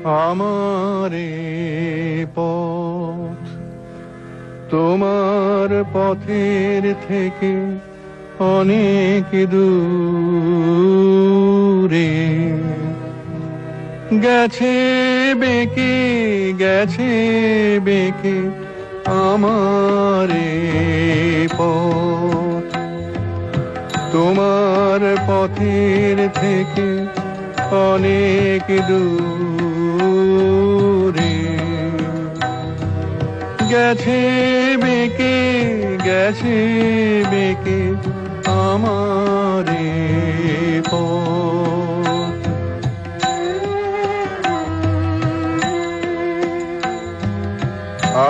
আমারে পথ তোমার পথের থেকে অনেক দূরে গেছে বেঁকে গেছে বেঁকে আমারে পথ তোমার পথের থেকে অনেক দূরে গেছে বেঁকে গেছে বেঁকে আমারে পথ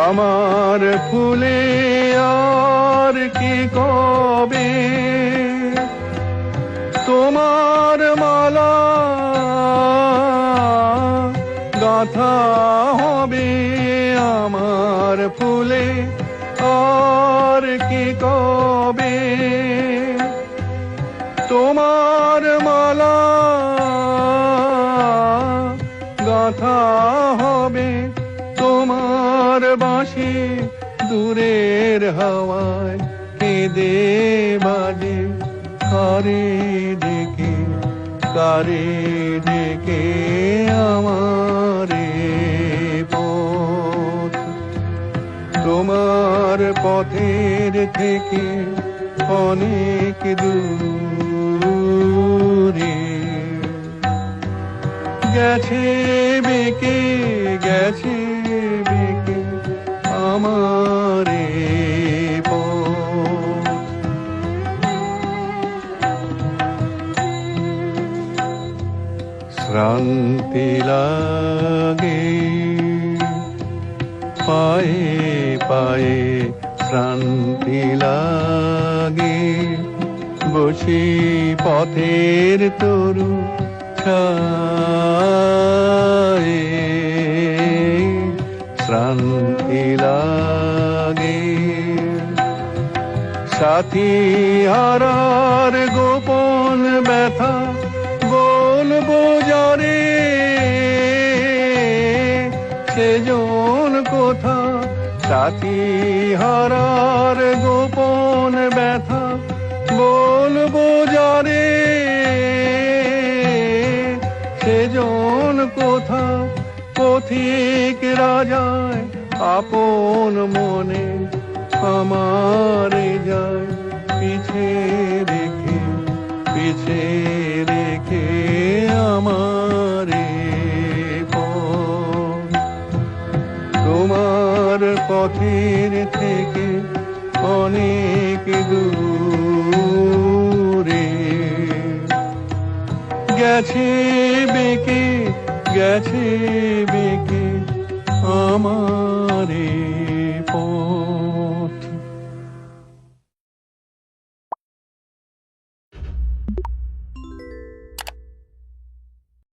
আমার ফুলে আর কি কবে তোমার মালা গাথা হবে আমার ফুলে আর কি কবে তোমার মালা গাথা হবে তোমার বাঁশি দূরের হাওয়ায় কেঁদে বাজে কারে ডেকে আমারে পথ তোমার পথের থেকে অনেক দূরে গেছে বেঁকে গেছে বেঁকে আমারে পথ শ্রান্তি লাগে পায়ে পায়ে শ্রান্তি লাগে বসি পথের তরু ছায়ে শ্রান্তি লাগে সাথী হারার গোপন ব্যথা বলবো যারে সেজন কোথা সাথী হারার গোপন ব্যথা বলবো যারে সেজন কোথা পথিক রাজায় আপন মনে আমারে যায় পিছে রেখে আমারে পথ তোমার পথের থেকে অনেক দূরে গেছে বেঁকে গেছে বেঁকে আমারে